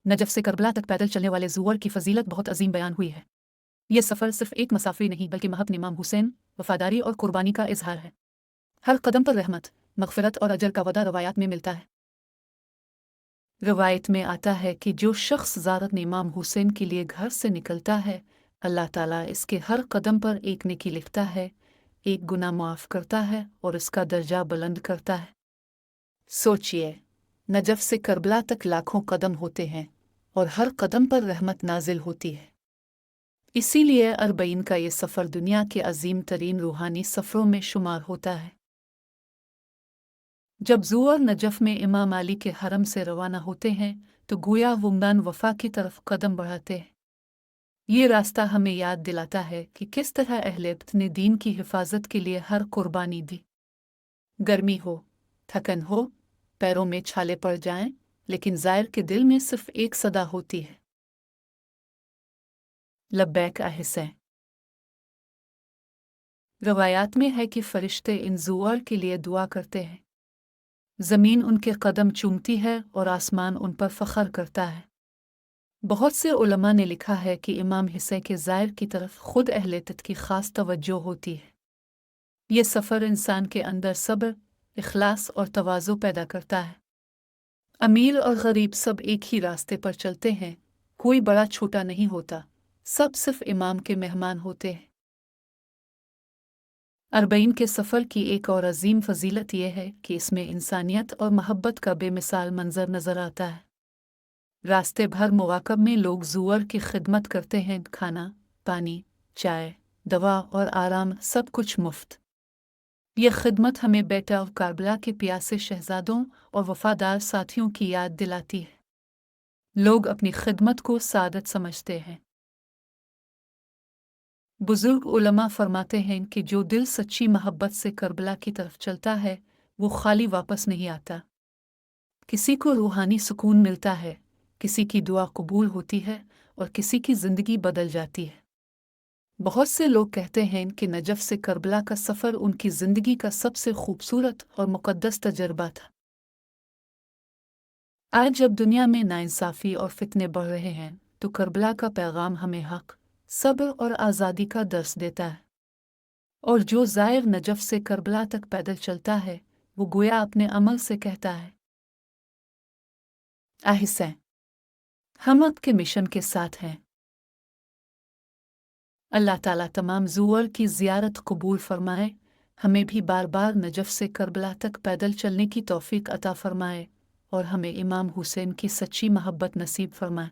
Najaf से Karbala तक पैदल चलने वाले ज़ुअर की फजीलत बहुत अजीम बयान हुई है। यह सफ़र सिर्फ एक मुसाफिरी नहीं बल्कि महब इमाम हुसैन वफादारी और कुर्बानी का इजहार है। हर कदम पर रहमत, मग़फ़िरत और अजर का वदा रवायात में मिलता है। रवायत में आता है कि जो शख्स ज़ारत इमाम हुसैन के लिए घर से निकलता है, अल्लाह ताला इसके हर कदम पर एक नेकी लिखता है, एक गुनाह माफ़ करता है और इसका दर्जा बुलंद करता है। सोचिए, नजफ से करबला तक लाखों कदम होते हैं और हर कदम पर रहमत नाजिल होती है। इसीलिए अरबईन का ये सफ़र दुनिया के अजीम तरीन रूहानी सफ़रों में शुमार होता है। जब ज़ुअर नजफ में इमाम अली के हरम से रवाना होते हैं तो गोया वुमदान वफ़ा की तरफ कदम बढ़ाते हैं। ये रास्ता हमें याद दिलाता है कि किस तरह अहले बैत ने दीन की हिफाजत के लिए हर कुर्बानी दी। गर्मी हो, थकन हो, पैरों में छाले पड़ जाएं, लेकिन ज़ायर के दिल में सिर्फ एक सदा होती है, लब्बैक हुसैन। रवायात में है कि फरिश्ते इन ज़ुअर के लिए दुआ करते हैं, ज़मीन उनके कदम चूमती है और आसमान उन पर फ़ख्र करता है। बहुत से उलमा ने लिखा है कि इमाम हुसैन के ज़ायर की तरफ खुद अहले बैत की ख़ास तवज्जो होती है। ये सफ़र इंसान के अंदर सब्र, इखलास और तवाज़ु पैदा करता है। अमीर और गरीब सब एक ही रास्ते पर चलते हैं, कोई बड़ा छोटा नहीं होता, सब सिर्फ इमाम के मेहमान होते हैं। अरबईन के सफ़र की एक और अजीम फजीलत यह है कि इसमें इंसानियत और मोहब्बत का बेमिसाल मंजर नज़र आता है। रास्ते भर मवाक़िब में लोग ज़ुअर की खिदमत करते हैं, खाना, पानी, चाय, दवा और आराम सब कुछ मुफ्त। यह खिदमत हमें बेटा और करबला के प्यासे शहजादों और वफादार साथियों की याद दिलाती है। लोग अपनी खिदमत को सादत समझते हैं। बुजुर्ग उलमा फरमाते हैं कि जो दिल सच्ची मोहब्बत से करबला की तरफ चलता है वो खाली वापस नहीं आता। किसी को रूहानी सुकून मिलता है, किसी की दुआ कबूल होती है और किसी की ज़िंदगी बदल जाती है। बहुत से लोग कहते हैं कि नजफ से करबला का सफ़र उनकी ज़िंदगी का सबसे खूबसूरत और मुक़द्दस तजर्बा था। आज जब दुनिया में नाइंसाफ़ी और फितने बढ़ रहे हैं तो करबला का पैगाम हमें हक़, सब्र और आज़ादी का दर्स देता है। और जो ज़ायर नजफ से करबला तक पैदल चलता है वो गोया अपने अमल से कहता है, आहिस्सा, हम आपके मिशन के साथ हैं। अल्लाह ताला तमाम ज़ुअर की ज़ियारत कबूल फ़रमाए, हमें भी बार बार नजफ से करबला तक पैदल चलने की तौफ़ीक़ अता फ़रमाए और हमें इमाम हुसैन की सच्ची मोहब्बत नसीब फ़रमाए।